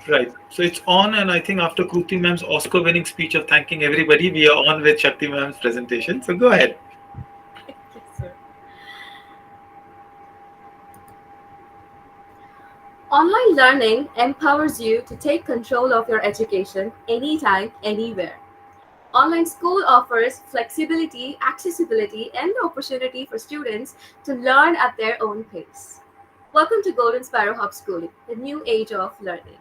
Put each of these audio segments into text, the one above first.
Right. So it's on, and I think after Kruti ma'am's Oscar-winning speech of thanking everybody, we are on with Shakti ma'am's presentation. So go ahead. Yes, sir. Online learning empowers you to take control of your education anytime, anywhere. Online school offers flexibility, accessibility, and the opportunity for students to learn at their own pace. Welcome to Golden Sparrow Hub Schooling, the new age of learning.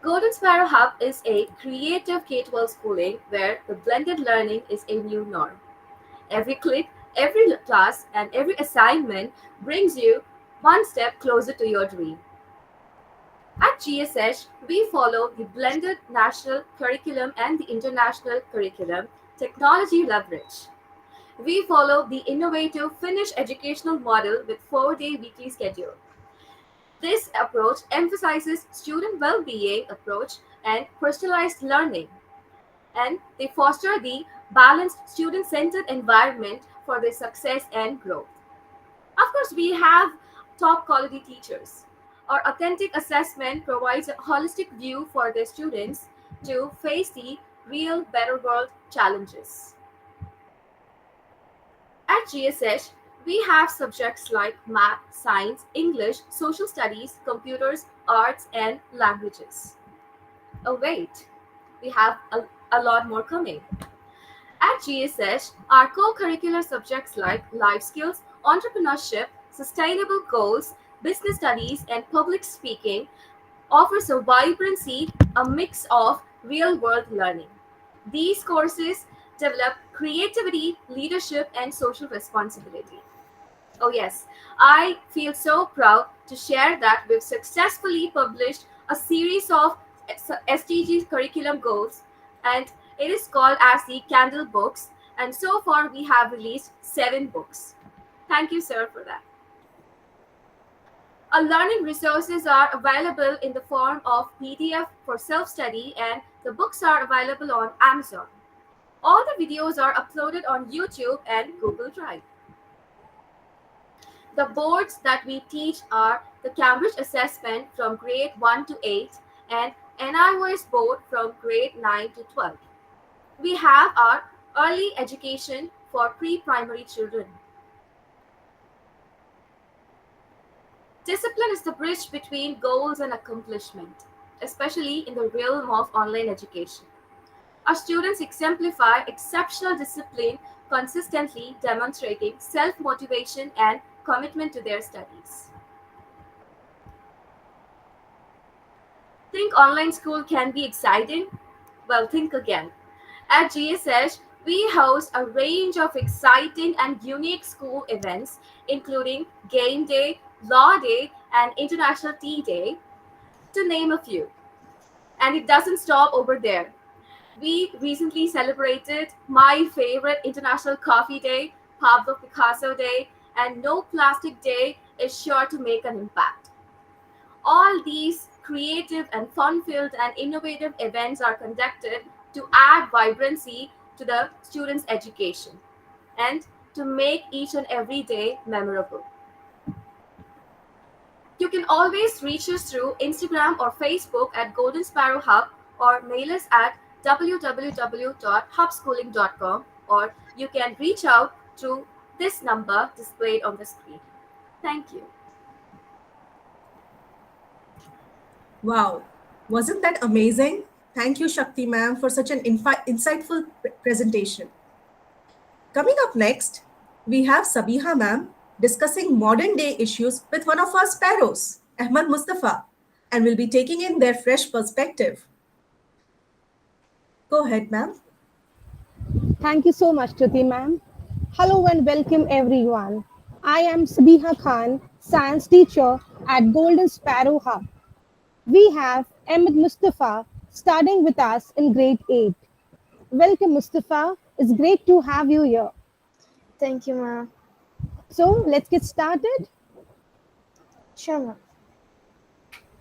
Golden Sparrow Hub is a creative K 12 schooling where the blended learning is a new norm. Every click, every class, and every assignment brings you one step closer to your dream. At GSH, we follow the blended national curriculum and the international curriculum technology leverage. We follow the innovative Finnish educational model with 4-day weekly schedule. This approach emphasizes student well-being approach and personalized learning, and they foster the balanced student-centered environment for their success and growth. Of course, we have top quality teachers. Our authentic assessment provides a holistic view for their students to face the real better world challenges. At GSH, we have subjects like math, science, English, social studies, computers, arts, and languages. Oh, wait, we have a lot more coming. At GSH, our co curricular subjects like life skills, entrepreneurship, sustainable goals, business studies, and public speaking offers a vibrancy, a mix of real world learning. These courses develop creativity, leadership, and social responsibility. Oh, yes, I feel so proud to share that we've successfully published a series of SDG curriculum goals, and it is called as the Candle Books. And so far, we have released 7 books. Thank you, sir, for that. Our learning resources are available in the form of PDF for self study, and the books are available on Amazon. All the videos are uploaded on YouTube and Google Drive. The boards that we teach are the Cambridge Assessment from grade 1 to 8 and NIOS board from grade 9 to 12. We have our early education for pre-primary children. Discipline is the bridge between goals and accomplishment, especially in the realm of online education. Our students exemplify exceptional discipline, consistently demonstrating self motivation and commitment to their studies. Think online school can be exciting? Well, think again. At GSH, we host a range of exciting and unique school events, including Game Day, Law Day, and International Tea Day, to name a few. And it doesn't stop over there. We recently celebrated my favorite International Coffee Day, Pablo Picasso Day, and No Plastic Day is sure to make an impact. All these creative and fun filled and innovative events are conducted to add vibrancy to the students' education and to make each and every day memorable. You can always reach us through Instagram or Facebook at Golden Sparrow Hub or mail us at www.hubschooling.com, or you can reach out through this number displayed on the screen. Thank you. Wow, wasn't that amazing? Thank you, Shakti ma'am, for such an insightful presentation. Coming up next, we have Sabiha ma'am discussing modern day issues with one of our sparrows, Ahmad Mustafa, and will be taking in their fresh perspective. Go ahead, ma'am. Thank you so much, Shruti ma'am. Hello and welcome everyone. I am Sabiha Khan, science teacher at Golden Sparrow Hub. We have Ahmed Mustafa studying with us in grade 8. Welcome, Mustafa. It's great to have you here. Thank you, ma'am. So let's get started. Sure, ma'am.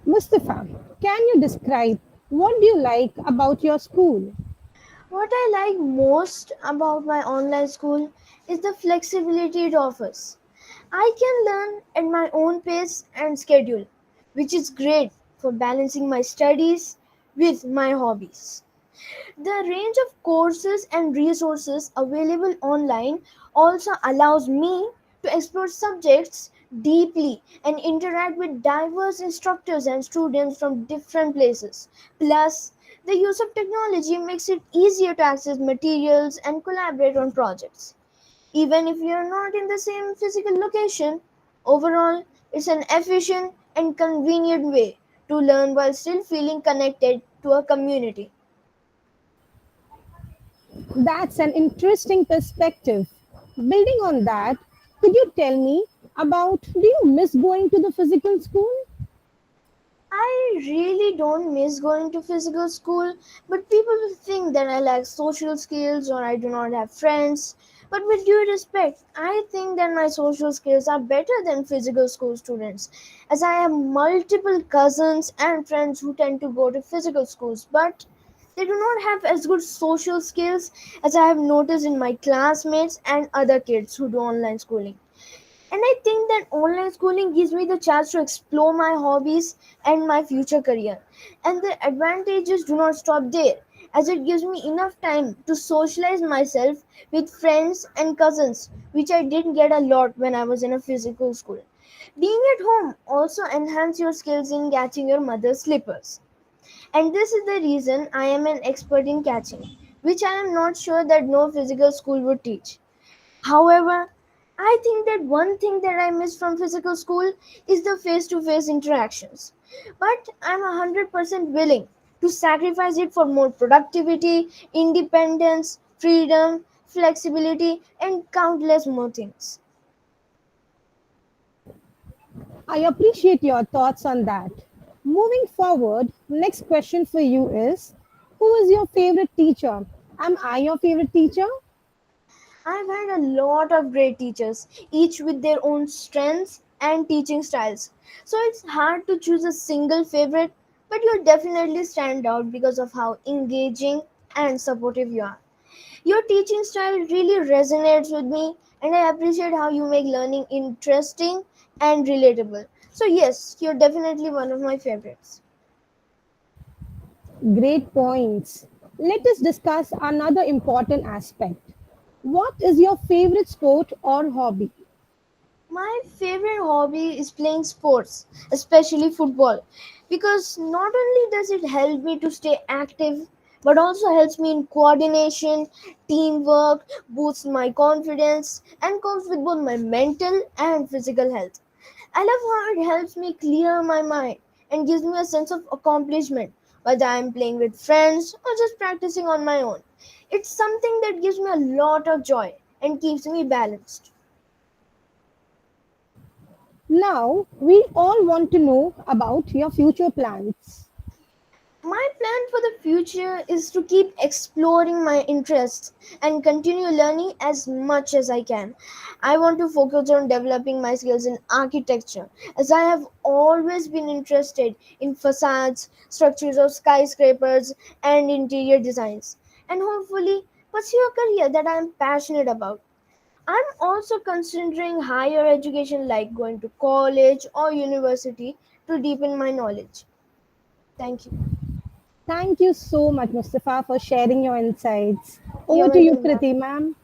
Mustafa, can you describe what do you like about your school? What I like most about my online school is the flexibility it offers. I can learn at my own pace and schedule, which is great for balancing my studies with my hobbies. The range of courses and resources available online also allows me to explore subjects deeply and interact with diverse instructors and students from different places. Plus, the use of technology makes it easier to access materials and collaborate on projects. Even if you are not in the same physical location, overall, it's an efficient and convenient way to learn while still feeling connected to a community. That's an interesting perspective. Building on that, could you tell me about do you miss going to the physical school? I really don't miss going to physical school, but people will think that I lack social skills or I do not have friends. But with due respect, I think that my social skills are better than physical school students, as I have multiple cousins and friends who tend to go to physical schools, but they do not have as good social skills as I have noticed in my classmates and other kids who do online schooling. And I think that online schooling gives me the chance to explore my hobbies and my future career. And the advantages do not stop there, as it gives me enough time to socialize myself with friends and cousins, which I didn't get a lot when I was in a physical school. Being at home also enhance your skills in catching your mother's slippers. And this is the reason I am an expert in catching, which I am not sure that no physical school would teach. However, I think that one thing that I miss from physical school is the face to face interactions. But I'm 100% willing to sacrifice it for more productivity, independence, freedom, flexibility, and countless more things. I appreciate your thoughts on that. Moving forward, next question for you is who is your favorite teacher? Am I your favorite teacher? I've had a lot of great teachers, each with their own strengths and teaching styles. So it's hard to choose a single favorite, but you'll definitely stand out because of how engaging and supportive you are. Your teaching style really resonates with me, and I appreciate how you make learning interesting and relatable. So, yes, you're definitely one of my favorites. Great points. Let us discuss another important aspect. What is your favorite sport or hobby? My favorite hobby is playing sports, especially football, because not only does it help me to stay active, but also helps me in coordination, teamwork, boosts my confidence, and comes with both my mental and physical health. I love how it helps me clear my mind and gives me a sense of accomplishment, whether I'm playing with friends or just practicing on my own. It's something that gives me a lot of joy and keeps me balanced. Now, we all want to know about your future plans. My plan for the future is to keep exploring my interests and continue learning as much as I can. I want to focus on developing my skills in architecture, as I have always been interested in facades, structures of skyscrapers, and interior designs, and hopefully pursue a career that I am passionate about. I'm also considering higher education like going to college or university to deepen my knowledge. Thank you. Thank you so much, Mustafa, for sharing your insights. You're Over to you, welcome, ma'am. Kriti, ma'am.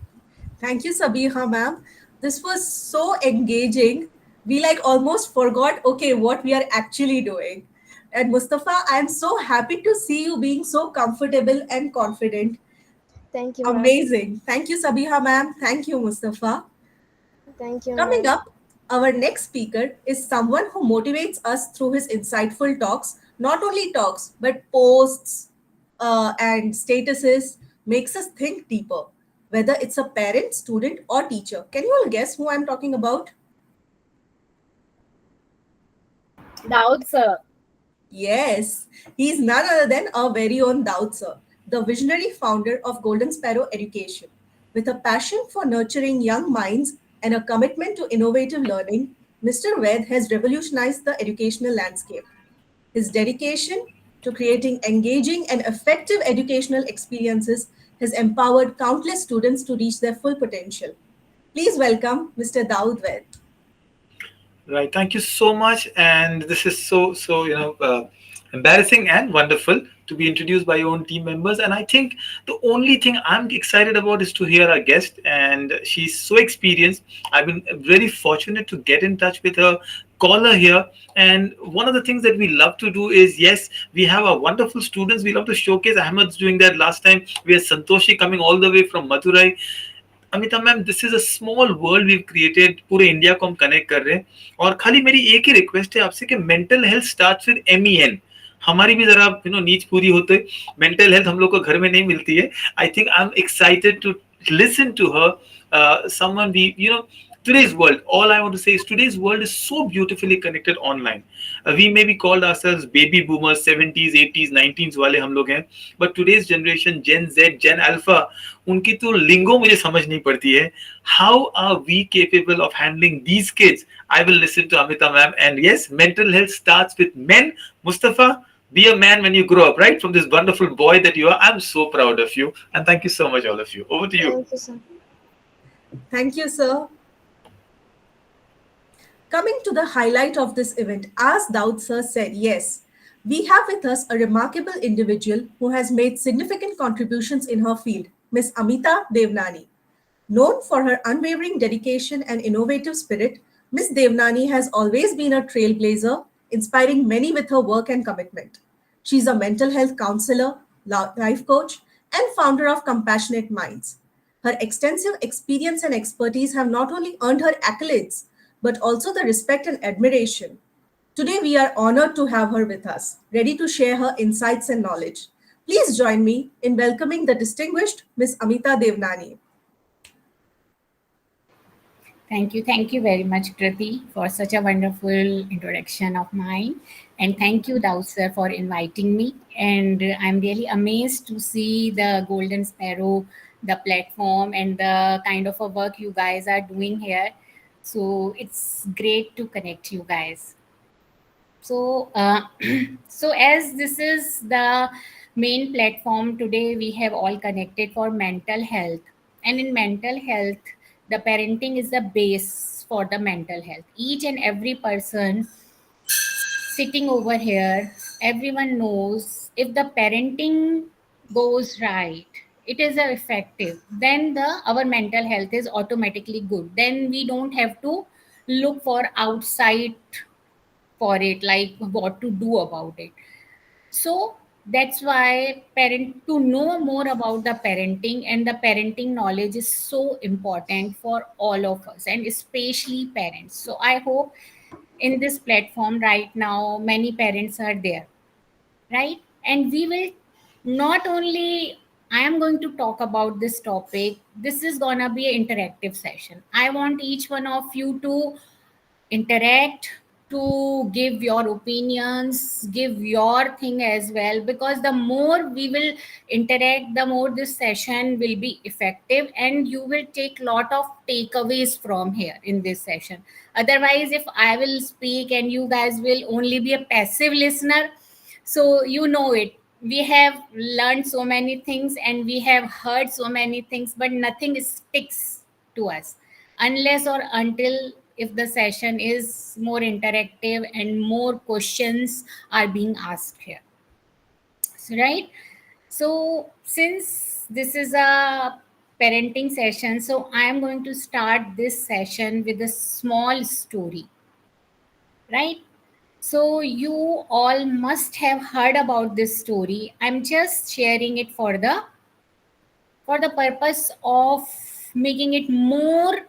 Thank you, Sabiha ma'am. This was so engaging. We like almost forgot, okay, what we are actually doing. And Mustafa, I'm so happy to see you being so comfortable and confident. Thank you, ma'am. Amazing. Thank you, Sabiha ma'am. Thank you, Mustafa. Thank you, Coming ma'am. up, our next speaker is someone who motivates us through his insightful talks, not only talks, but posts and statuses, makes us think deeper, whether it's a parent, student, or teacher. Can you all guess who I'm talking about? Doubt, sir. Yes, he's none other than our very own Daud sir, the visionary founder of Golden Sparrow Education. With a passion for nurturing young minds and a commitment to innovative learning, Mr. Ved has revolutionized the educational landscape. His dedication to creating engaging and effective educational experiences has empowered countless students to reach their full potential. Please welcome Mr. Daud Ved. Right. Thank you so much. And this is so embarrassing and wonderful to be introduced by your own team members. And I think the only thing I'm excited about is to hear our guest. And she's so experienced. I've been very fortunate to get in touch with her, call her here. And one of the things that we love to do is, yes, we have our wonderful students. We love to showcase. Ahmed's doing that last time. We had Santoshi coming all the way from Madurai. Amita ma'am, this is a small world we created, पूरे India को हम connect कर रहे हैं। और खाली मेरी एक ही रिक्वेस्ट है आपसे कि mental health starts with MEN। हमारी भी जरा नीड्स पूरी होते। मेंटल हेल्थ हम लोग को घर में नहीं मिलती है। I think I am excited to listen to her. Someone we today's world, all I want to say is today's world is so beautifully connected online. We may be called ourselves baby boomers, 70s 80s 90s वाले हम लोग हैं, but today's generation, Gen Z, Gen Alpha, उनकी तो लिंगो मुझे समझ नहीं पड़ती है। How are we capable of handling these kids? I will listen to Amita ma'am. And yes, mental health starts with men. Mustafa, be a man when you grow up, right? From this wonderful boy that you are. I'm so proud of you. And thank you so much, all of you. Over to you. Thank you, sir. Thank you, sir. Coming to the highlight of this event, as Daud sir said, yes, we have with us a remarkable individual who has made significant contributions in her field, Miss Amita Devnani. Known for her unwavering dedication and innovative spirit, Miss Devnani has always been a trailblazer, inspiring many with her work and commitment. She's a mental health counselor, life coach, and founder of Compassionate Minds. Her extensive experience and expertise have not only earned her accolades, but also the respect and admiration. Today, we are honored to have her with us, ready to share her insights and knowledge. Please join me in welcoming the distinguished Miss Amita Devnani. Thank you very much, Kriti, for such a wonderful introduction of mine. And thank you, Dao sir, for inviting me. And I'm really amazed to see the Golden Sparrow, the platform, and the kind of a work you guys are doing here. So it's great to connect you guys. So, so as this is the main platform today, we have all connected for mental health, and in mental health, the parenting is the base for the mental health. Each and every person sitting over here, everyone knows if the parenting goes right, it is effective, then the our mental health is automatically good. Then we don't have to look for outside for it, like what to do about it. So that's why parent to know more about the parenting, and the parenting knowledge is so important for all of us, and especially parents. So I hope in this platform right now many parents are there, right? And we will not only, I am going to talk about this topic, this is gonna be an interactive session. I want each one of you to interact, to give your opinions, give your thing as well, because the more we will interact, the more this session will be effective, and you will take lot of takeaways from here in this session. Otherwise, if I will speak and you guys will only be a passive listener, so you know it, we have learned so many things and we have heard so many things, but nothing sticks to us unless or until if the session is more interactive and more questions are being asked here. So, right? So since this is a parenting session, so I am going to start this session with a small story, right? So you all must have heard about this story. I'm just sharing it for the purpose of making it more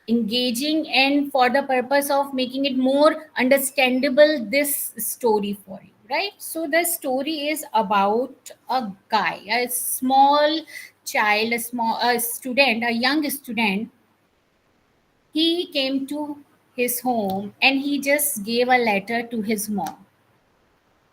engaging, and for the purpose of making it more understandable, this story for you, right? So the story is about a guy, a small child, a student, a young student. He came to his home and he just gave a letter to his mom,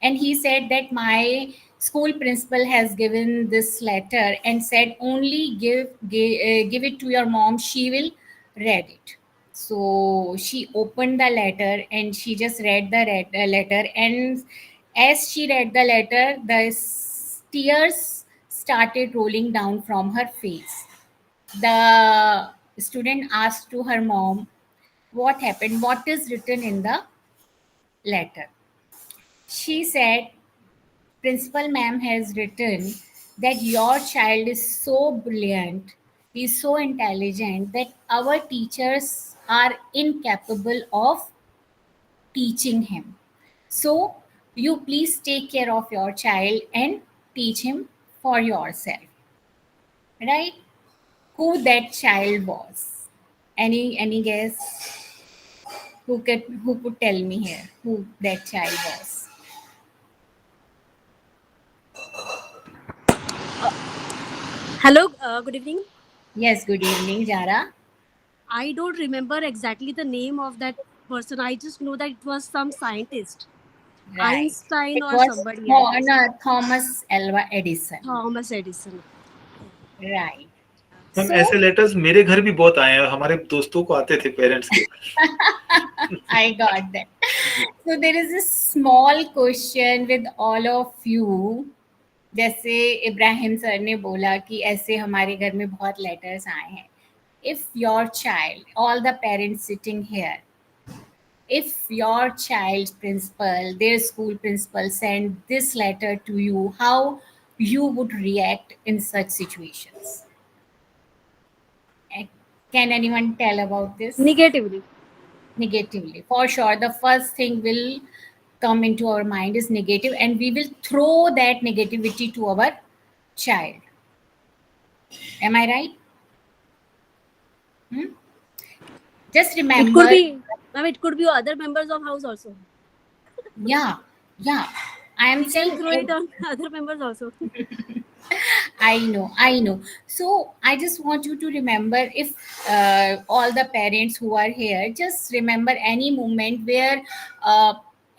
and he said that my school principal has given this letter and said only give it to your mom, she will read it. So she opened the letter and she just read the letter, and as she read the letter, the tears started rolling down from her face. The student asked to her mom What happened? What is written in the letter? She said, Principal ma'am has written that your child is so brilliant, he's so intelligent that our teachers are incapable of teaching him. So, you please take care of your child and teach him for yourself. Right? Who that child was? Any guess? Who could tell me here who that child was? Hello, good evening. Yes, good evening, Jara. I don't remember exactly the name of that person. I just know that it was some scientist, Right. Einstein It or was somebody else. Thomas Alva Edison. Thomas Edison. Right. Ma'am So ऐसे letters मेरे घर भी बहुत आए हैं, हमारे दोस्तों को आते थे पेरेंट्स के। I got that. So there is a small question with all of you. जैसे इब्राहिम सर ने बोला कि ऐसे हमारे घर में बहुत लेटर्स आए हैं. If your child, all the parents sitting here, if your child's principal, their school principal send this letter to you, how you would react in such situations? Eh, Can anyone tell about this? Negatively. Negatively. For sure, the first thing will come into our mind is negative, and we will throw that negativity to our child. Am I right? Hmm? Just It could remember, be, I mean, it could be other members of house also. yeah, yeah. I am We can saying throw it on other members also. I know, I know. So I just want you to remember if all the parents who are here, just remember any moment where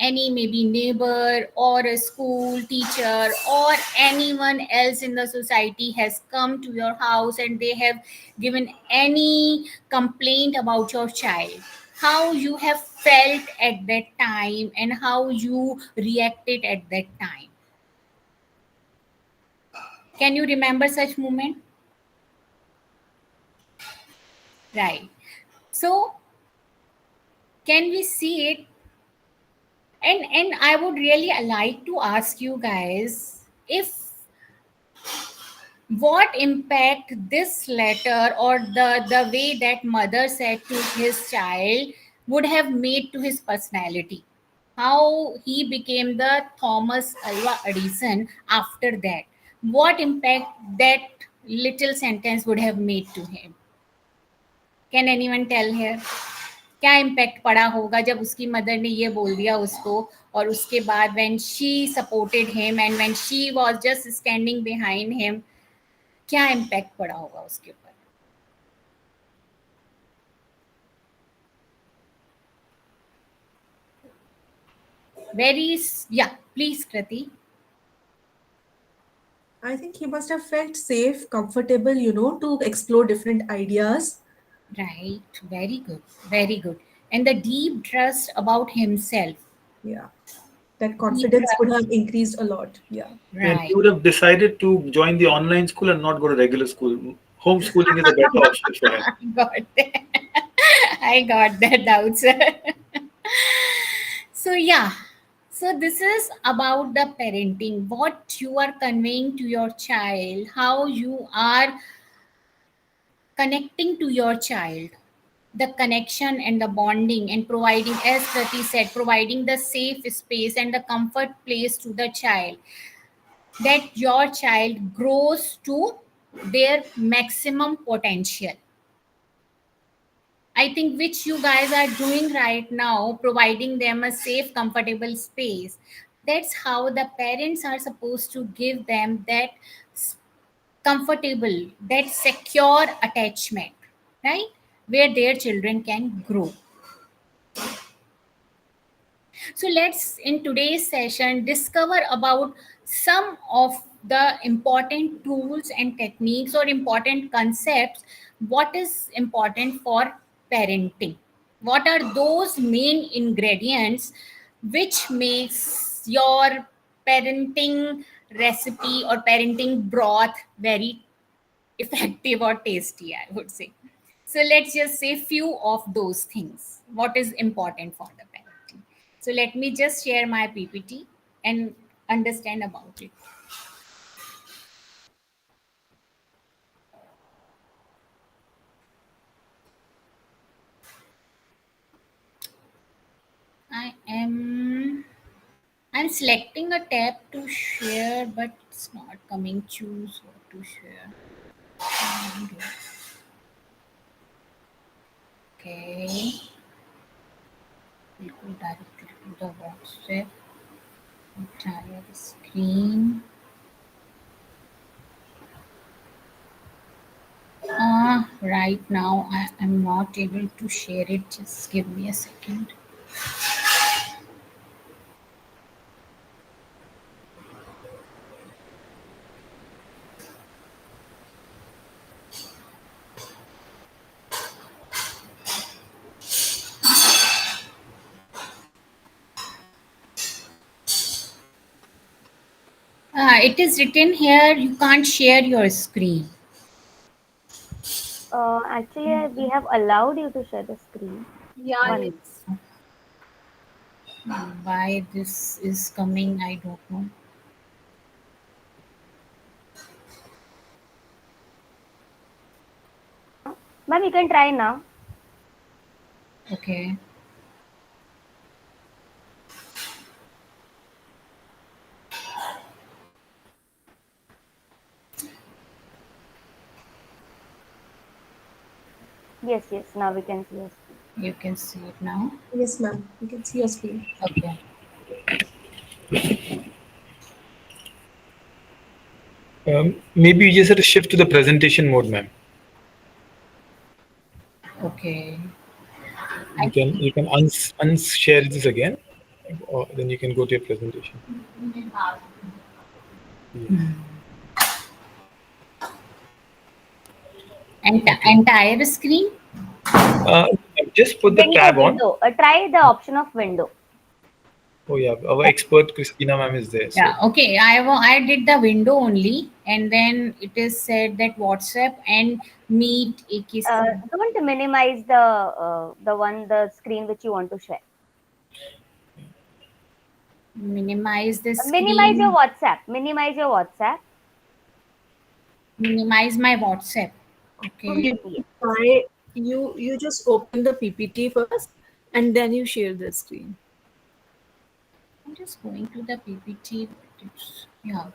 any maybe neighbor or a school teacher or anyone else in the society has come to your house and they have given any complaint about your child. How you have felt at that time and how you reacted at that time. Can you remember such moment? Right. So can we see it? And I would really like to ask you guys if what impact this letter or the way that mother said to his child would have made to his personality. How he became the Thomas Alva Edison after that. What impact that little sentence would have made to him? Can anyone tell here? क्या impact पड़ा होगा जब उसकी mother ने ये बोल दिया उसको और उसके बाद when she supported him and when she was just standing behind him क्या इम्पैक्ट पड़ा होगा उसके ऊपर वेरी या please Kriti I think he must have felt safe, comfortable, to explore different ideas. Right very good and the deep trust about himself Yeah, that deep confidence would trust have increased a lot. Yeah. And he right would have decided to join the online school and not go to regular school. Homeschooling is a better option for him. got that. I got that out, sir. So yeah, so this is about the parenting, what you are conveying to your child, how you are connecting to your child, the connection and the bonding and providing, as Krati said, providing the safe space and the comfort place to the child, that your child grows to their maximum potential. I think which you guys are doing right now, providing them a safe, comfortable space. That's how the parents are supposed to give them that comfortable, that secure attachment, right? Where their children can grow. So let's in today's session discover about some of the important tools and techniques or important concepts. What is important for parenting? What are those main ingredients which makes your parenting recipe or parenting broth very effective or tasty, I would say. So let's just say few of those things. What is important for the parenting? So let me just share my PPT and understand about it. I am I'm selecting a tab to share, but it's not coming. Choose what to share. Okay, we go directly to the WhatsApp. Entire screen. Right now I am not able to share it. Just give me a second. It is written here. You can't share your screen. Actually, we have allowed you to share the screen Yeah, once. Why this is coming? I don't know. Ma'am, you can try now. Okay. Yes, yes, now we can see your screen. You can see it now. Yes, ma'am. You can see your screen. Okay. Maybe you just have to shift to the presentation mode, ma'am. Okay. I You can unshare this again, or then you can go to your presentation. Yes. Okay. entire screen. Uh, just put the Bring the tab on. window. Try the option of window. Oh yeah, our expert Christina ma'am is there. Yeah. So Okay. I did the window only, and then it is said that WhatsApp and Meet एक इसका Don't minimize the screen which you want to share. minimize the Minimize your screen. WhatsApp. Minimize your WhatsApp. Minimize my WhatsApp. No, Okay. Yes. you just open the PPT first and then you share the screen. I'm just going to the PPT. But it's, yeah.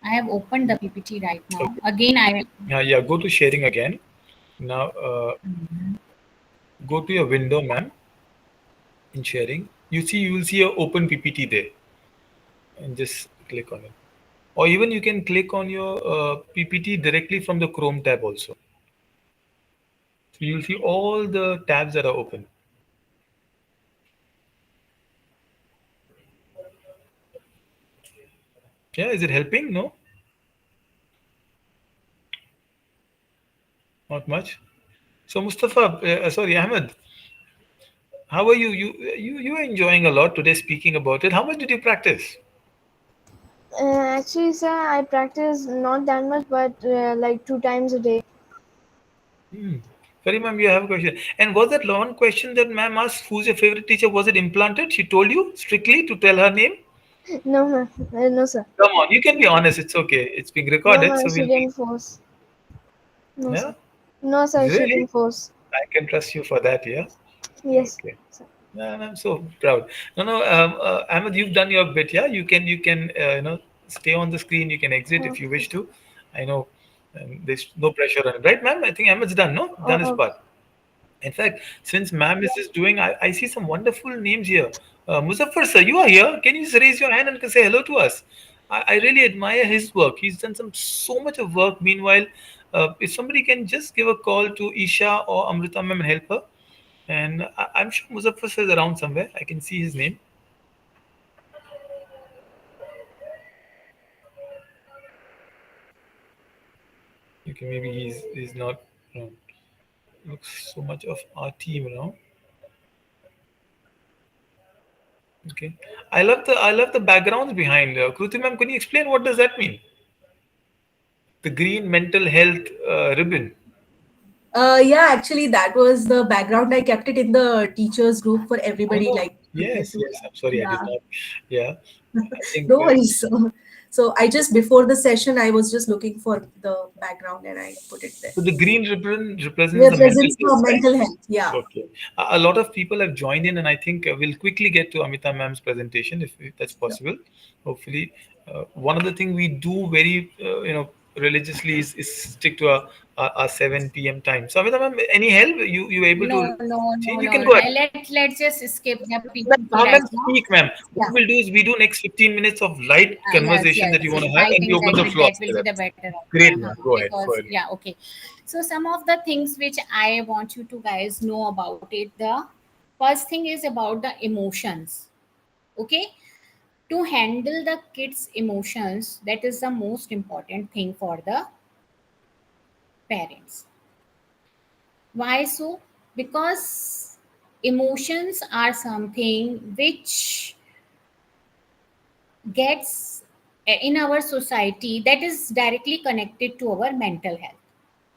I have opened the PPT right now. okay. Again, I Yeah, go to sharing again. Now go to your window, ma'am. In sharing, you will see a open PPT there, and just click on it. Or even you can click on your PPT directly from the Chrome tab also. So you'll see all the tabs that are open. Yeah, is it helping? No, not much. So Mustafa, sorry, Ahmed, how are you? You are enjoying a lot today speaking about it. How much did you practice? Actually, sir, I practice not that much, but like 2 times a day. Hmm. Sorry, ma'am, you have a question. And was that one question that ma'am asked, who's your favorite teacher? Was it implanted? She told you strictly to tell her name? No, ma'am. No, sir. Come on, you can be honest. It's okay. It's being No, recorded, ma'am. so She we'll be. didn't force. No, Yeah, sir. No, sir. She really? didn't force. I can trust you for that. Yeah. Yes, Okay. sir. And I'm so proud. No. Ahmed, you've done your bit. Yeah, you can stay on the screen. You can exit if you Okay, wish sir. to. I know there's no pressure on it, right, ma'am? I think Ahmed's done. No, done his part. Okay. In fact, since ma'am is just doing, I see some wonderful names here. Muzaffar sir, you are here. Can you just raise your hand and say hello to us? I really admire his work. He's done so much of work. Meanwhile, if somebody can just give a call to Isha or Amrita ma'am and help her, and I'm sure Muzaffar sir is around somewhere. I can see his name. Okay, maybe he's not around. Looks so much of our team around. Okay, I love the backgrounds behind. Kruti ma'am, can you explain what does that mean? The green mental health ribbon. Yeah, actually, that was the background. I kept it in the teachers group for everybody, Oh, like yes, to, yes. I'm sorry, I did yeah. not. Yeah, I think. No worries. So I just before the session, I was just looking for the background and I put it there. So the green ribbon represents Yeah, the mental presence health, for right? mental health. Yeah. Okay. A lot of people have joined in, and I think we'll quickly get to Amita ma'am's presentation if that's Sure. possible. Hopefully, one of the things we do very, religiously is stick to our 7 p.m. time. So Amita ma'am, any help? You able to No, no, change? no, You no. can go ahead. Let's just skip the Let PPT come right and now. speak, ma'am. Yeah. What we'll do is we do next 15 minutes of light Yes, conversation yes. that you want to have, I and we think open the floor that after will be that. the better option. Great, ma'am. Go ahead. Go Because ahead. yeah, okay. So some of the things which I want you to guys know about it. The first thing is about the emotions. Okay, to handle the kids' emotions, that is the most important thing for the parents. Why so? Because emotions are something which gets in our society that is directly connected to our mental health.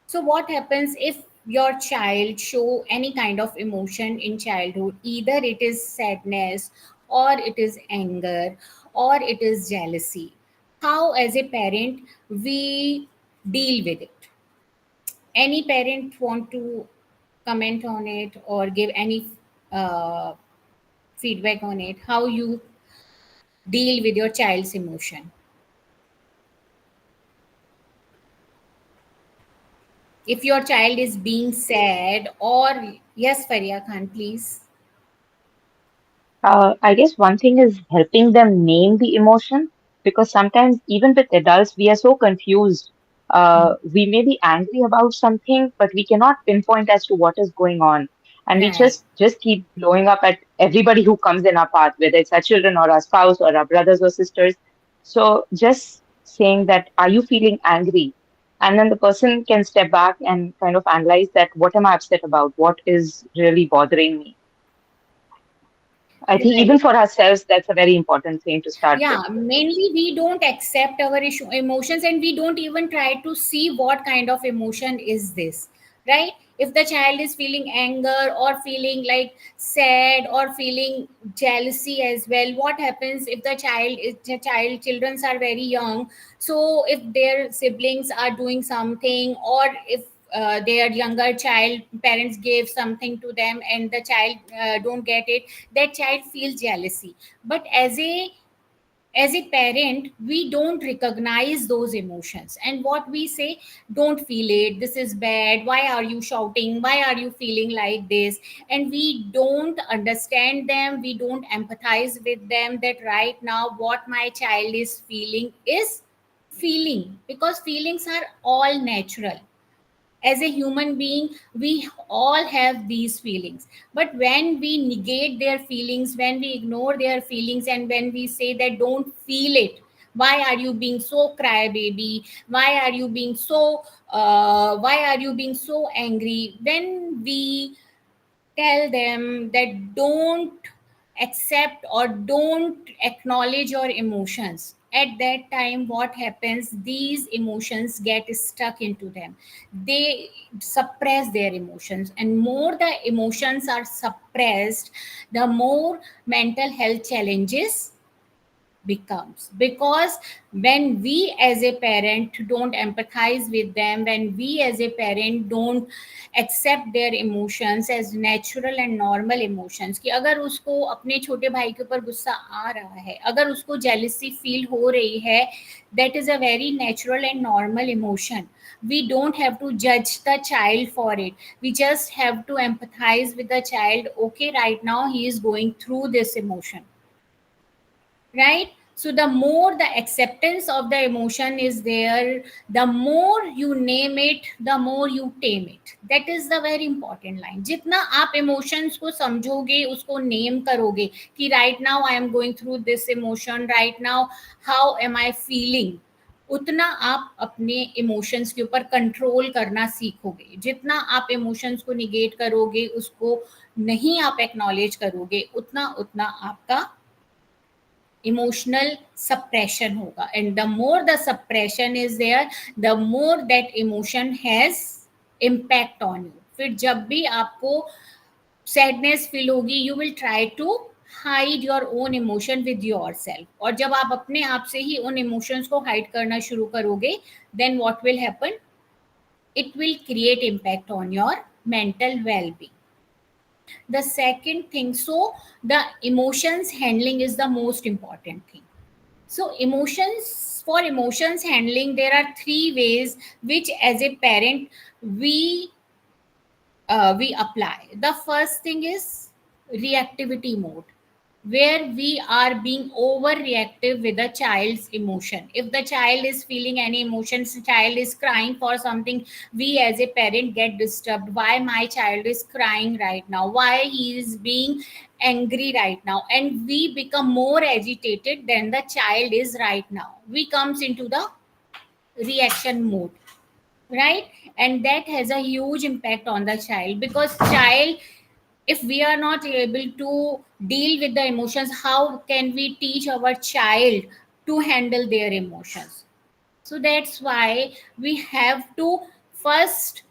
So what happens if your child show any kind of emotion in childhood? Either it is sadness, or it is anger, or it is jealousy. How as a parent we deal with it? Any parent want to comment on it or give any uh, feedback on it? How you deal with your child's emotion? If your child is being sad, or yes, Faria Khan, please. I guess one thing is helping them name the emotion because sometimes, even with adults, we are so confused. We may be angry about something, but we cannot pinpoint as to what is going on, and we Right. just keep blowing up at everybody who comes in our path, whether it's our children or our spouse or our brothers or sisters. So just saying that, are you feeling angry? And then the person can step back and kind of analyze that. What am I upset about? What is really bothering me? I think Right. even for ourselves, that's a very important thing to start with. Yeah, mainly we don't accept our emotions, and we don't even try to see what kind of emotion is this, right? If the child is feeling anger or feeling like sad or feeling jealousy as well, what happens if the children are very young? So if their siblings are doing something, or if their younger child parents gave something to them and the child don't get it, that child feels jealousy. But as a parent we don't recognize those emotions, and what we say, don't feel it, this is bad, why are you shouting, why are you feeling like this? And we don't understand them, we don't empathize with them that right now what my child is feeling is feeling, because feelings are all natural. As a human being we all have these feelings, but when we negate their feelings, when we ignore their feelings, and when we say that don't feel it, why are you being so crybaby, why are you being so angry, when we tell them that don't accept or don't acknowledge your emotions, at that time what happens, these emotions get stuck into them, they suppress their emotions, and more the emotions are suppressed, the more mental health challenges becomes. Because when we as a parent don't empathize with them, when we as a parent don't accept their emotions as natural and normal emotions, कि अगर उसको अपने छोटे भाई के ऊपर गुस्सा आ रहा है, अगर उसको jealousy feel हो रही है, that is a very natural and normal emotion. We don't have to judge the child for it, we just have to empathize with the child. Okay, right now he is going through this emotion, right? So the more the acceptance of the emotion is there, the more you name it, the more you tame it. That is the very important line. जितना आप emotions को समझोगे, उसको name करोगे कि right now I am going through this emotion, right now how am I feeling, उतना आप अपने इमोशंस के ऊपर कंट्रोल करना सीखोगे. जितना आप इमोशंस को निगेट करोगे, उसको नहीं आप एक्नॉलेज करोगे, उतना उतना आपका emotional suppression hoga, and the more the suppression is there, the more that emotion has impact on you. फिर जब भी आपको सैडनेस फील होगी, you will try to hide your own emotion with your self. और जब आप अपने आप से ही उन इमोशंस को हाइड करना शुरू करोगे, then what will happen, it will create impact on your mental well-being. The second thing, so the emotions handling is the most important thing. So for emotions handling, there are three ways which as a parent we we apply. The first thing is reactivity mode, where we are being overreactive with the child's emotion. If the child is feeling any emotions, child is crying for something, we as a parent get disturbed. Why my child is crying right now? Why he is being angry right now? And we become more agitated than the child is right now. We comes into the reaction mode, right? And that has a huge impact on the child, because child, if we are not able to deal with the emotions, how can we teach our child to handle their emotions? So that's why we have to first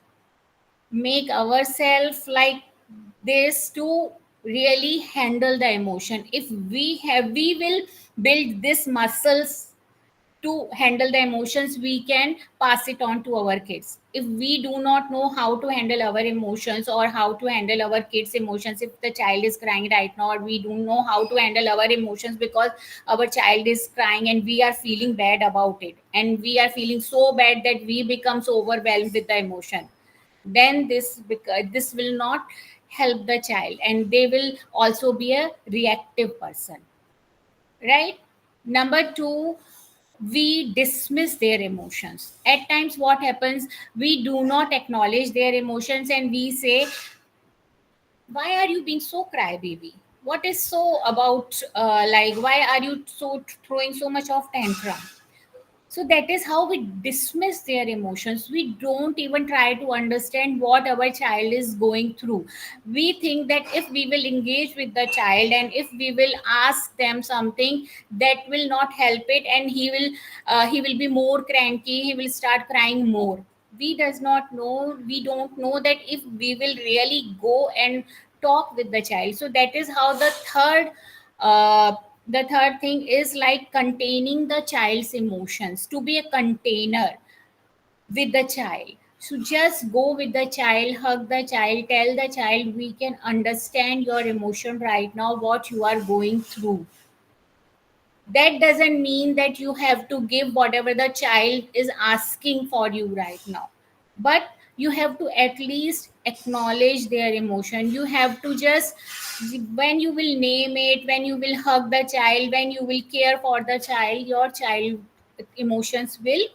make ourselves like this to really handle the emotion. If we will build this muscles to handle the emotions, we can pass it on to our kids. If we do not know how to handle our emotions or how to handle our kids emotions, if the child is crying right now, or we don't know how to handle our emotions because our child is crying and we are feeling bad about it, and we are feeling so bad that we become so overwhelmed with the emotion, then this will not help the child, and they will also be a reactive person, right? Number two, we dismiss their emotions. At times what happens, we do not acknowledge their emotions, and we say, why are you being so crybaby? What is so about, like, why are you so throwing so much of tantrum? So that is how we dismiss their emotions. We don't even try to understand what our child is going through. We think that if we will engage with the child and if we will ask them something, that will not help it, and he will be more cranky, he will start crying more. We don't know that if we will really go and talk with the child. So that is how uh, the third thing is like containing the child's emotions, to be a container with the child. So just go with the child, hug the child, tell the child, we can understand your emotion right now, what you are going through. That doesn't mean that you have to give whatever the child is asking for you right now, but you have to at least acknowledge their emotion. You have to just, when you will name it, when you will hug the child, when you will care for the child, your child emotions will,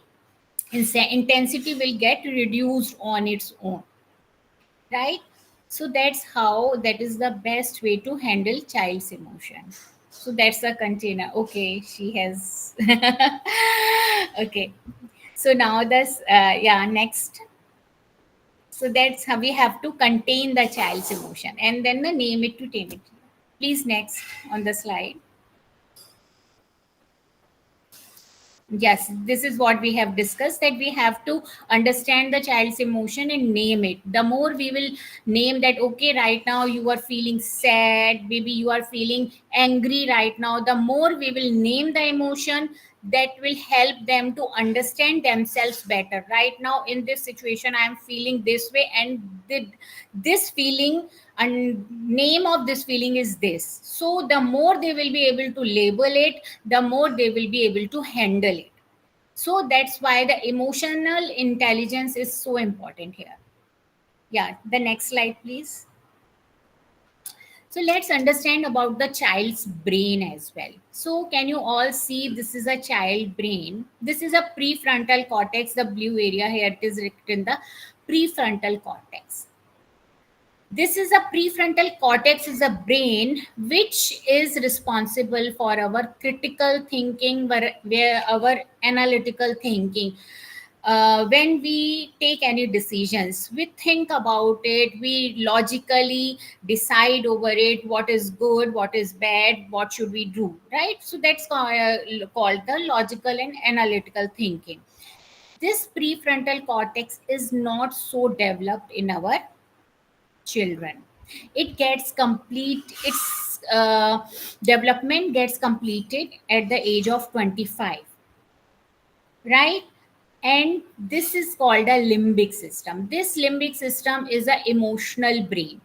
intensity will get reduced on its own, right? So that's how, that is the best way to handle child's emotion. So that's a container. Okay, she has okay. So now this yeah, next. So that's how we have to contain the child's emotion and then the name it to tame it. Please, next on the slide. Yes, this is what we have discussed, that we have to understand the child's emotion and name it. The more we will name that, okay, right now you are feeling sad, maybe you are feeling angry right now, the more we will name the emotion, that will help them to understand themselves better. Right now in this situation I am feeling this way, and this feeling and name of this feeling is this. So the more they will be able to label it, the more they will be able to handle it. So that's why the emotional intelligence is so important here. Yeah, the next slide please. So let's understand about the child's brain as well. So can you all see, this is a child brain. This is a prefrontal cortex, the blue area here, it is written the prefrontal cortex. This is a prefrontal cortex, is a brain which is responsible for our critical thinking, where our analytical thinking. When we take any decisions, we think about it, we logically decide over it, what is good, what is bad, what should we do, right? So that's called the logical and analytical thinking. this prefrontal cortex is not so developed in our children. It gets complete, its development gets completed at the age of 25, right? And this is called a limbic system. This limbic system is a emotional brain.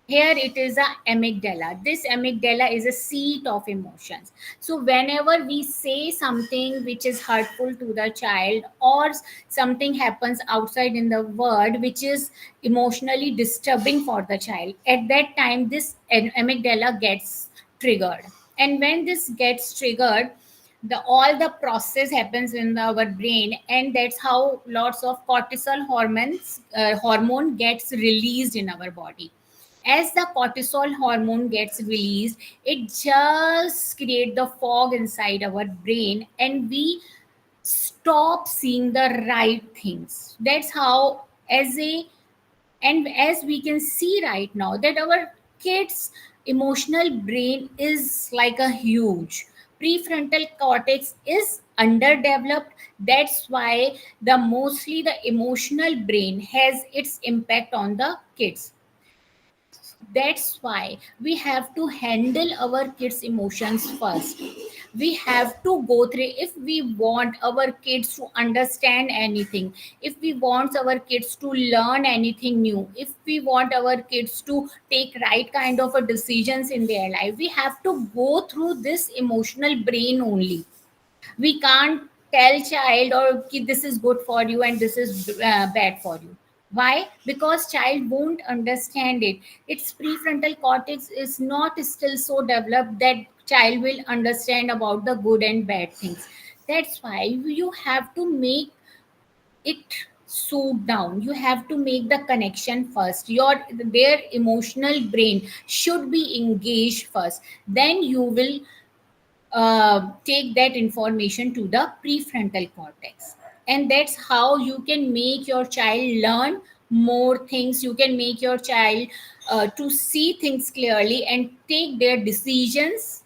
Here it is a amygdala. This amygdala is a seat of emotions. So whenever we say something which is hurtful to the child, or something happens outside in the world which is emotionally disturbing for the child, at that time this amygdala gets triggered. And when this gets triggered, the all the process happens in our brain, and that's how lots of cortisol hormone gets released in our body. As the cortisol hormone gets released, it just create the fog inside our brain, and we stop seeing the right things. That's how, as a, and as we can see right now, that our kids emotional brain is like a huge, prefrontal cortex is underdeveloped. That's why the mostly the emotional brain has its impact on the kids. That's why we have to handle our kids emotions first. We have to go through, if we want our kids to understand anything, if we want our kids to learn anything new, if we want our kids to take right kind of a decisions in their life, we have to go through this emotional brain only. We can't tell child or this is good for you and this is bad for you. Why? Because child won't understand it. Its prefrontal cortex is not still so developed that child will understand about the good and bad things. That's why you have to make it suit down. You have to make the connection first. Your their emotional brain should be engaged first, then you will take that information to the prefrontal cortex. And that's how you can make your child learn more things. You can make your child to see things clearly and take their decisions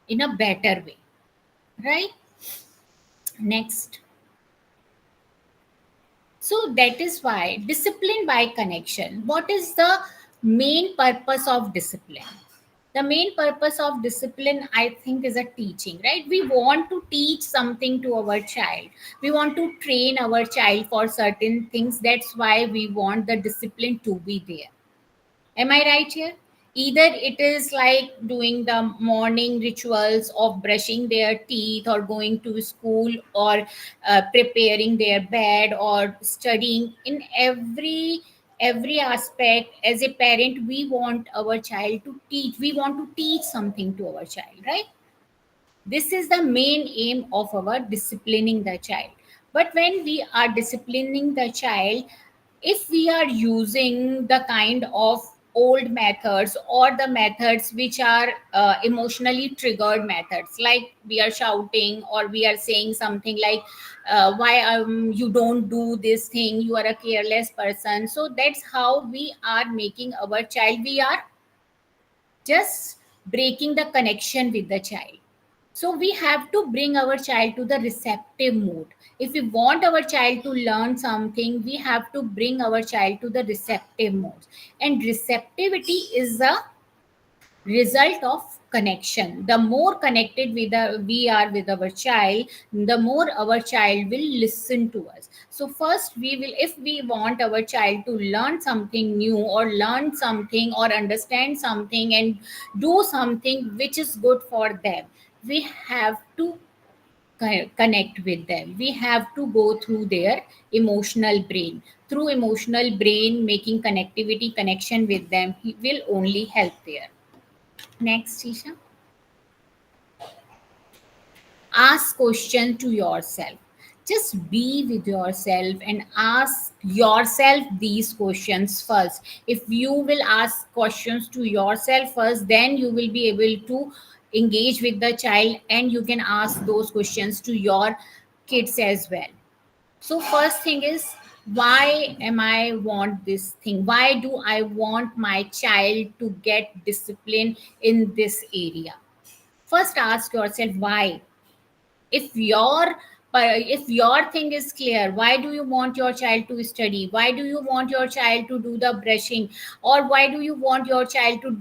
in a better way, right? Next. So that is why discipline by connection. What is the main purpose of discipline? The main purpose of discipline, I think, is a teaching, right? We want to teach something to our child. We want to train our child for certain things. That's why we want the discipline to be there. Am I right here? Either it is like doing the morning rituals of brushing their teeth or going to school, or preparing their bed or studying. In every aspect, as a parent, we want our child to teach. We want to teach something to our child, right? This is the main aim of our disciplining the child. But when we are disciplining the child, if we are using the kind of old methods, or the methods which are emotionally triggered methods, like we are shouting, or we are saying something like why you don't do this thing, you are a careless person, so that's how we are making our child, we are just breaking the connection with the child. So we have to bring our child to the receptive mode. If we want our child to learn something, we have to bring our child to the receptive mode. And receptivity is a result of connection. The more connected we are with our child, the more our child will listen to us. So first we will, if we want our child to learn something new, or learn something, or understand something, and do something which is good for them, we have to connect with them. We have to go through their emotional brain. Through emotional brain, making connectivity connection with them, he will only help there. Next, Isha. Ask question to yourself. Just be with yourself and ask yourself these questions first. If you will ask questions to yourself first, then you will be able to engage with the child, and you can ask those questions to your kids as well. So first thing is, why am I want this thing? Why do I want my child to get discipline in this area? First ask yourself why. If your But if your thing is clear, why do you want your child to study? Why do you want your child to do the brushing? Or why do you want your child to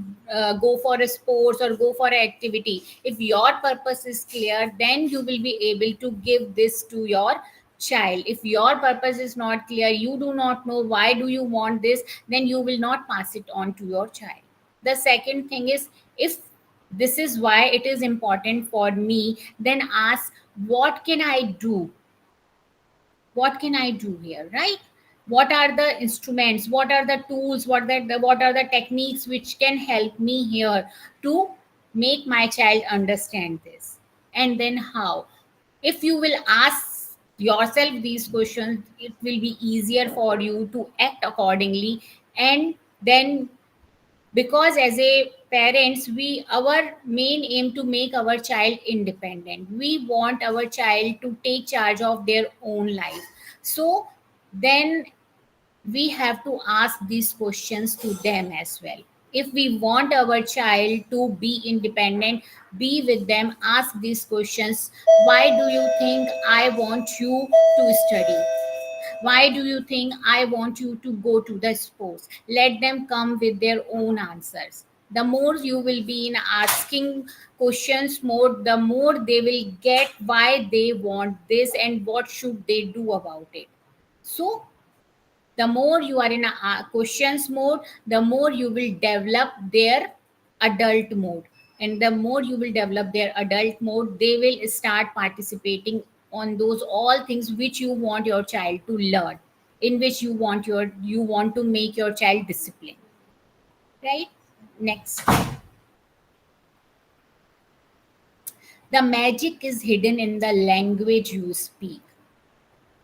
go for a sports or go for an activity? If your purpose is clear, then you will be able to give this to your child. If your purpose is not clear, you do not know why do you want this, then you will not pass it on to your child. The second thing is, if this is why it is important for me, then ask, what can I do? What can I do here, right? What are the instruments, what are the tools, what are the techniques which can help me here to make my child understand this? And then how? If you will ask yourself these questions, it will be easier for you to act accordingly. And then, because as a parents, we, our main aim to make our child independent, we want our child to take charge of their own life. So then we have to ask these questions to them as well. If we want our child to be independent, be with them, ask these questions. Why do you think I want you to study? Why do you think I want you to go to the sports? Let them come with their own answers. The more you will be in asking questions more, the more they will get why they want this and what should they do about it. So the more you are in a questions mode, the more you will develop their adult mode. And the more you will develop their adult mode, they will start participating on those all things which you want your child to learn, in which you want to make your child disciplined, right? Next. The magic is hidden in the language you speak.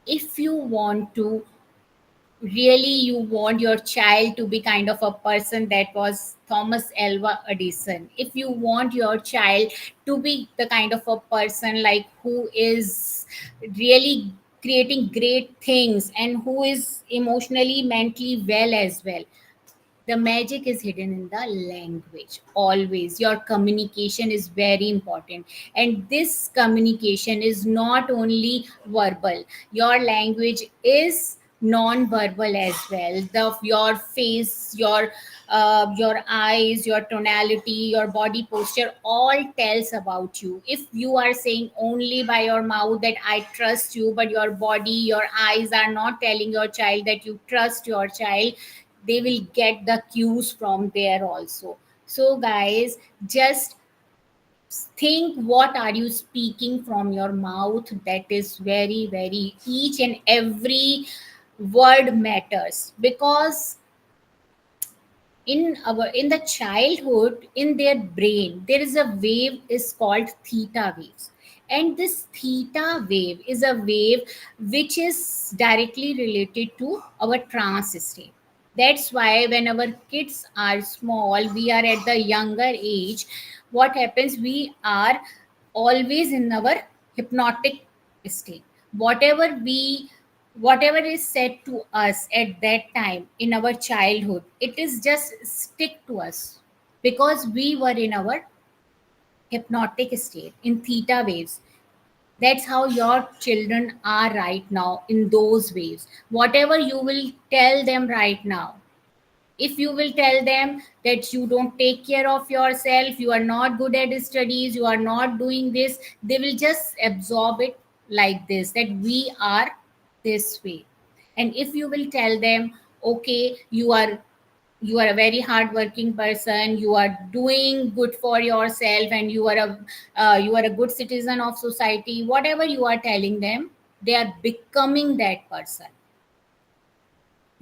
If you want to really, you want your child to be kind of a person that was Thomas Alva Edison, if you want your child to be the kind of a person like who is really creating great things and who is emotionally mentally well as well, the magic is hidden in the language. Always your communication is very important, and this communication is not only verbal. Your language is non-verbal as well. Your face, your eyes, your tonality, your body posture all tells about you. If you are saying only by your mouth that I trust you, but your body, your eyes are not telling your child that you trust your child, they will get the cues from there also. So guys, just think, what are you speaking from your mouth? That is very, very, each and every word matters. Because in the childhood, in their brain, there is a wave is called theta waves. And this theta wave is a wave which is directly related to our trance state. That's why when our kids are small, we are at the younger age, what happens, we are always in our hypnotic state. Whatever whatever is said to us at that time in our childhood, it is just stick to us, because we were in our hypnotic state in theta waves. That's how your children are right now, in those waves. Whatever you will tell them right now, if you will tell them that you don't take care of yourself, you are not good at studies, you are not doing this, they will just absorb it like this, that we are this way. And if you will tell them, okay, you are a very hardworking person, you are doing good for yourself, and you are a good citizen of society, whatever you are telling them, they are becoming that person,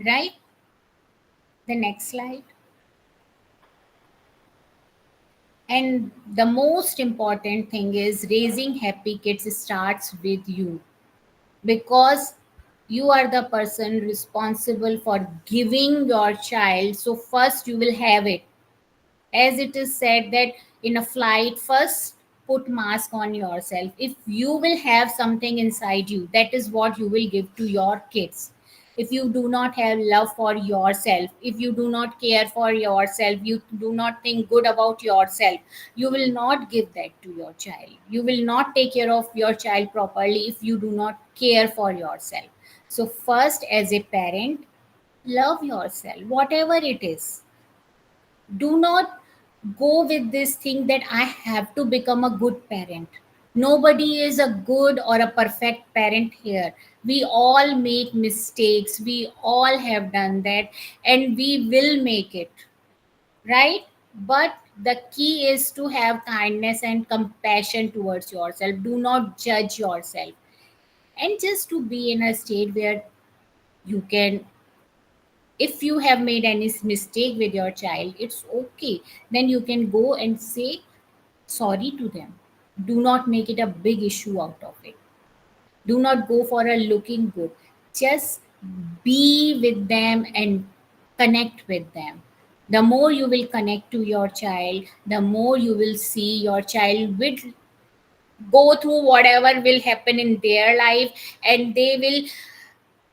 right? The next slide. And the most important thing is, raising happy kids starts with you, because you are the person responsible for giving your child. So first you will have it. As it is said that in a flight, first put mask on yourself. If you will have something inside you, that is what you will give to your kids. If you do not have love for yourself, if you do not care for yourself, you do not think good about yourself, you will not give that to your child. You will not take care of your child properly if you do not care for yourself. So first, as a parent, love yourself, whatever it is. Do not go with this thing that I have to become a good parent. Nobody is a good or a perfect parent here. We all make mistakes. We all have done that, and we will make it, right? But the key is to have kindness and compassion towards yourself. Do not judge yourself, and just to be in a state where you can, if you have made any mistake with your child, it's okay. Then you can go and say sorry to them. Do not make it a big issue out of it. Do not go for a looking good. Just be with them and connect with them. The more you will connect to your child, the more you will see your child will go through whatever will happen in their life, and they will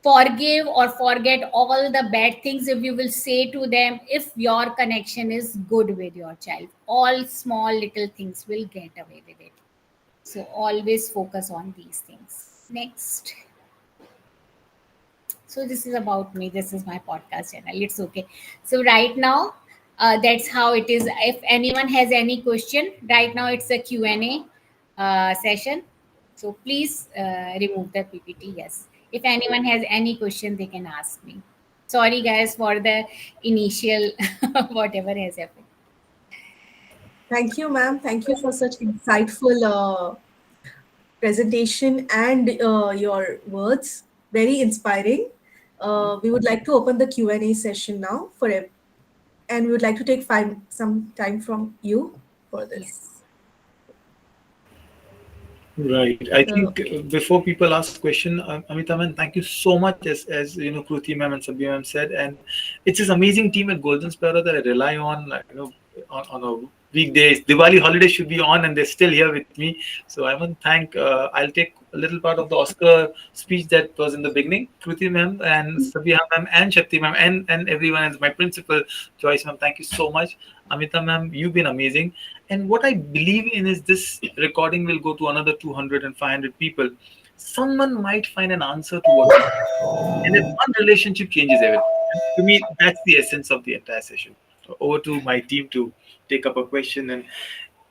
forgive or forget all the bad things if you will say to them. If your connection is good with your child, all small little things will get away with it. So always focus on these things. Next. So this is about me. This is my podcast channel. It's okay. So right now, that's how it is. If anyone has any question, right now it's a Q&A session. So please remove the PPT. Yes. If anyone has any question, they can ask me. Sorry guys for the initial whatever has happened. Thank you, ma'am. Thank you for such insightful presentation and your words. Very inspiring. We would like to open the Q&A session now and we would like to take some time from you for this. Yes. Right. I Uh, think before people ask question, Amita man, thank you so much. As you know, Kruti ma'am and Sabhi ma'am said, and it's this amazing team at Golden Sparrow that I rely on. Like, on a weekdays, Diwali holiday should be on, and they're still here with me. So I want to thank. I'll take a little part of the Oscar speech that was in the beginning. Kruti ma'am and Sabhi ma'am and Shakti ma'am and everyone, and my principal Joyce ma'am. Thank you so much, Amita ma'am. You've been amazing. And what I believe in is this recording will go to another 200 and 500 people. Someone might find an answer to what we said. And if one relationship changes everything. And to me, that's the essence of the entire session. Over to my team to take up a question. And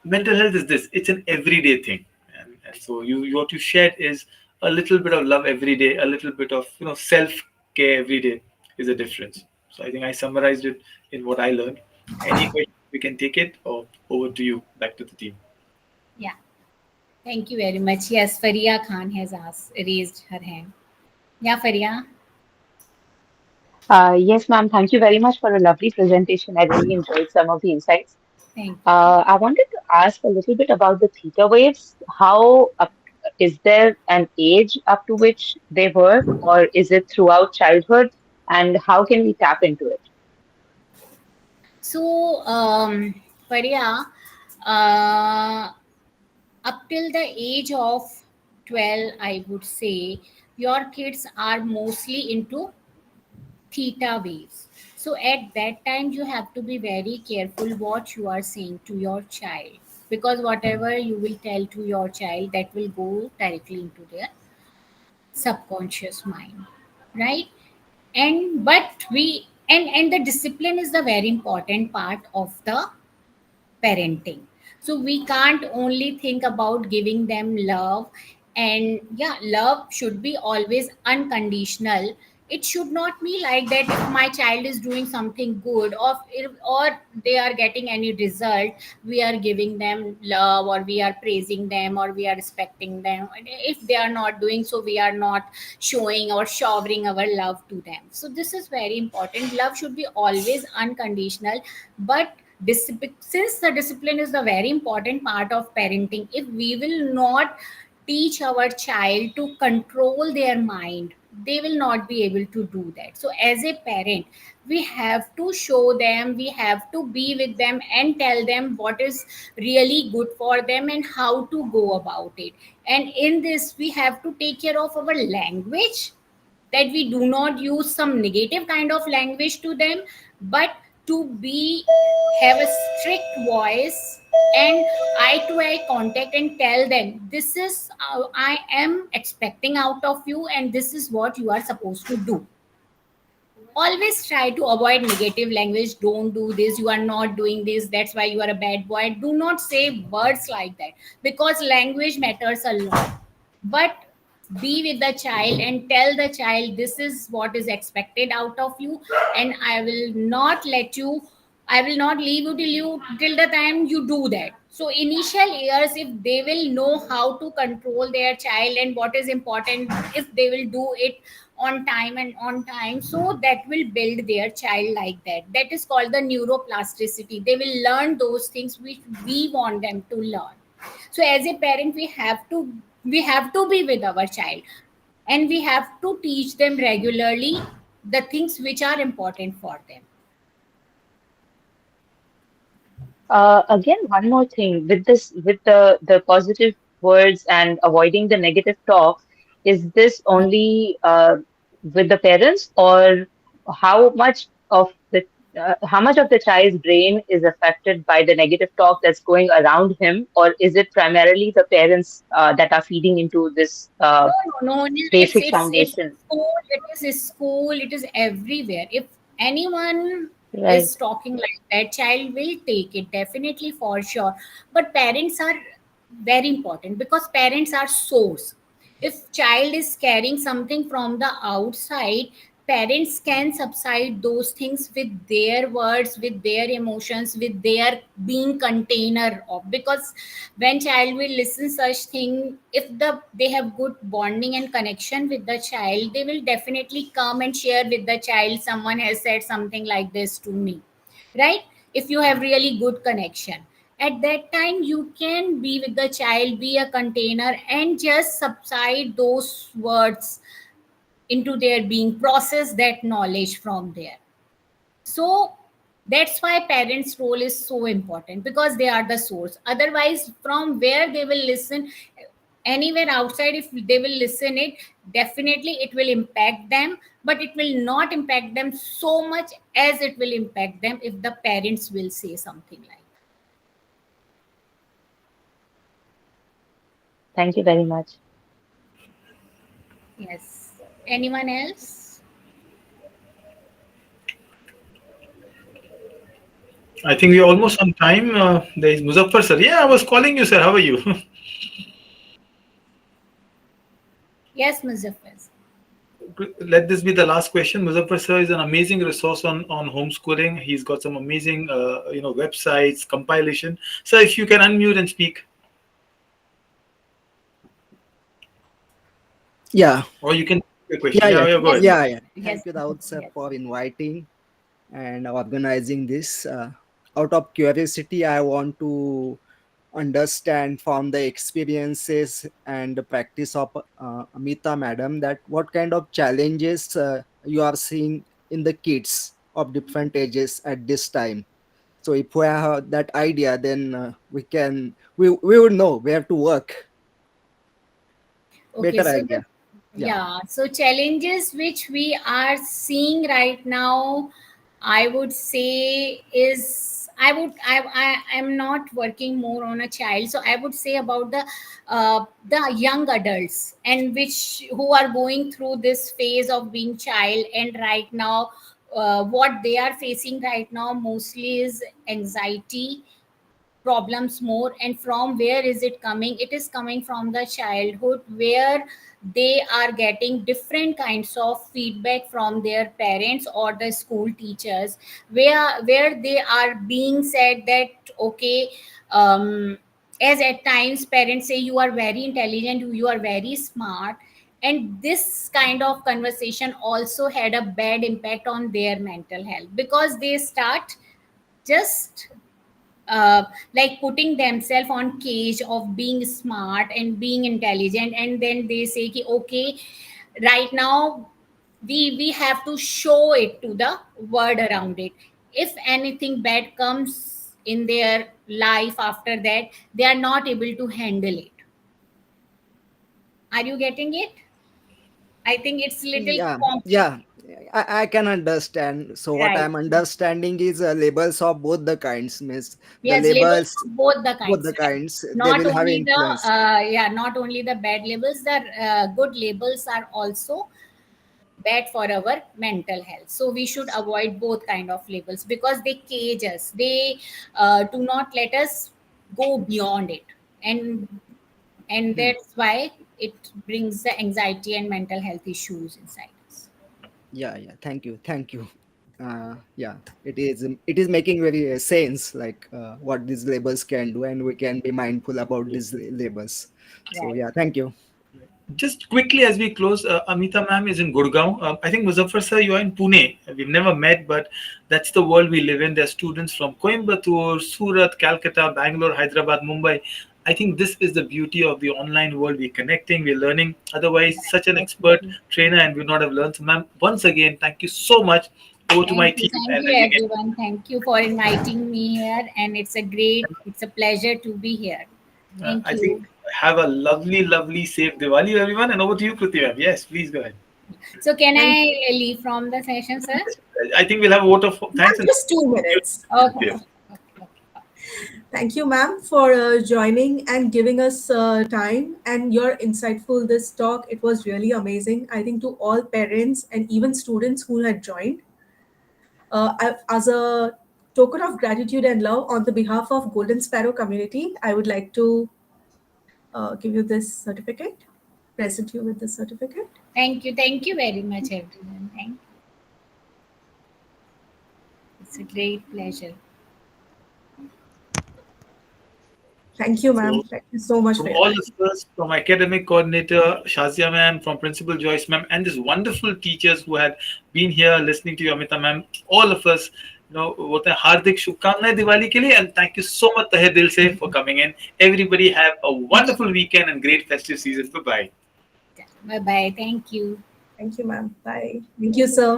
mental health is this, it's an everyday thing. And so what you shared is a little bit of love every day, a little bit of self care every day is a difference. So I think I summarized it in what I learned. Any question, we can take it, or over to you, back to the team. Yeah. Thank you very much. Yes, Faria Khan has raised her hand. Yeah, Faria. Yes, ma'am. Thank you very much for a lovely presentation. I really enjoyed some of the insights. Thank I wanted to ask a little bit about the theta waves. How up, is there an age up to which they work, or is it throughout childhood? And how can we tap into it? So, Faria, uh, up till the age of 12, I would say your kids are mostly into theta waves. So, at that time, you have to be very careful what you are saying to your child, because whatever you will tell to your child, that will go directly into their subconscious mind, right? And but we and the discipline is the very important part of the parenting. So we can't only think about giving them love. And yeah, love should be always unconditional. It should not be like that if my child is doing something good, or they are getting any result, we are giving them love, or we are praising them, or we are respecting them. If they are not doing so, we are not showing or showering our love to them. So this is very important. Love should be always unconditional. But since the discipline is the very important part of parenting, if we will not teach our child to control their mind, they will not be able to do that. So as a parent, we have to show them, we have to be with them and tell them what is really good for them and how to go about it. And in this, we have to take care of our language, that we do not use some negative kind of language to them, but to be have a strict voice and eye to eye contact and tell them this is I am expecting out of you and this is what you are supposed to do. Always try to avoid negative language. Don't do this, you are not doing this, that's why you are a bad boy. Do not say words like that, because language matters a lot. But be with the child and tell the child this is what is expected out of you, and I will not let you, I will not leave you till the time you do that. So initial years, if they will know how to control their child and what is important, if they will do it on time, so that will build their child like that. That is called the neuroplasticity. They will learn those things which we want them to learn. So as a parent, we have to be with our child, and we have to teach them regularly the things which are important for them. Again, one more thing with this, with the positive words and avoiding the negative talk, is this only with the parents, or how much of the how much of the child's brain is affected by the negative talk that's going around him, or is it primarily the parents that are feeding into this No, no, no. No, It's basic it's it's foundation? school. It is a school. It is everywhere. If anyone is Right. talking like that, child will take it definitely for sure. But parents are very important, because parents are source. If child is carrying something from the outside, parents can subside those things with their words, with their emotions, with their being container of. Because when child will listen such thing, if they have good bonding and connection with the child, they will definitely come and share with the child, someone has said something like this to me, right? If you have really good connection, at that time you can be with the child, be a container, and just subside those words into their being, process that knowledge from there. So that's why parents role is so important, because they are the source. Otherwise, from where they will listen, anywhere outside, if they will listen it, definitely it will impact them, but it will not impact them so much as it will impact them if the parents will say something like Thank you very much. that. Yes. Anyone else? I think we're almost on time. There is Muzaffar sir. Yeah, I was calling you, sir. How are you? Yes, Muzaffar. Let this be the last question. Muzaffar sir is an amazing resource on homeschooling. He's got some amazing websites, compilation. So if you can unmute and speak, Yeah, or you can ask your question. yeah, Yeah, yeah, yeah, go Yes, ahead. yeah. yes, Thank you, Daud sir, yes. for inviting and organizing this. Out of curiosity, I want to understand from the experiences and the practice of Amita madam, that what kind of challenges you are seeing in the kids of different ages at this time. So if we have that idea, then we would know where to work. Okay, Better so the idea. Yeah. yeah, so challenges which we are seeing right now, I would say is I am not working more on a child, so I would say about the young adults, and which who are going through this phase of being child, and right now what they are facing right now mostly is anxiety problems more. And from where is it coming? It is coming from the childhood, where they are getting different kinds of feedback from their parents or the school teachers, where they are being said that okay, um, as at times parents say you are very intelligent, you are very smart, and this kind of conversation also had a bad impact on their mental health, because they start just uh, like putting themselves on cage of being smart and being intelligent, and then they say ki, okay, right now we have to show it to the world around it. If anything bad comes in their life after that, they are not able to handle it. Are you getting it? I think it's little Yeah, complicated. yeah, I can understand. So what Right. I'm understanding is labels of both the kinds, means the Yes, labels labels, of both the both kinds, the right? kinds, they Not will have only the influence. yeah, not only the bad labels, the good labels are also bad for our mental health. So we should avoid both kind of labels because they cage us. They do not let us go beyond it, and Hmm. that's why it brings the anxiety and mental health issues inside us. Yeah, yeah. Thank you, thank you. Yeah, it is making very sense, like what these labels can do, and we can be mindful about these labels. So Right. yeah, thank you. Just quickly as we close, Amita ma'am is in Gurgaon. I think Muzaffar sir, you are in Pune. We've never met, but that's the world we live in. There are students from Coimbatore, Surat, Calcutta, Bangalore, Hyderabad, Mumbai. I think this is the beauty of the online world. We're connecting, we're learning. Otherwise, such an expert Definitely. trainer, and we would not have learned. So, ma'am, once again, thank you so much. Over to my team, Thank and you, again, everyone. Thank you for inviting me here, and it's a pleasure to be here. Thank I think you. have a lovely, lovely, safe Diwali, everyone. And over to you, Kriti ma'am. Yes, please go ahead. So, can Thank I leave from the session, sir? I think we'll have a vote of thanks ma'am, and just 2 minutes. Okay. yes. Okay. Thank you, ma'am, for joining and giving us time and your insightful this talk. It was really amazing. I think to all parents and even students who had joined, as a token of gratitude and love on the behalf of Golden Sparrow community, I would like to give you this certificate, present you with this certificate. Thank you. Thank you very much, everyone. Thank you. It's a great pleasure. Thank you, So ma'am. Thank you so much for from your all time. of us, from academic coordinator Shazia ma'am, from Principal Joyce ma'am, and these wonderful teachers who had been here listening to you, Amita ma'am, all of us, बोलते हैं हार्दिक शुभकामनाएं दिवाली के लिए, and thank you so much तहे दिल से for coming in. Everybody have a wonderful weekend and great festive season. Bye bye. Bye bye. Thank you. Thank you, ma'am. Bye. Thank you, sir.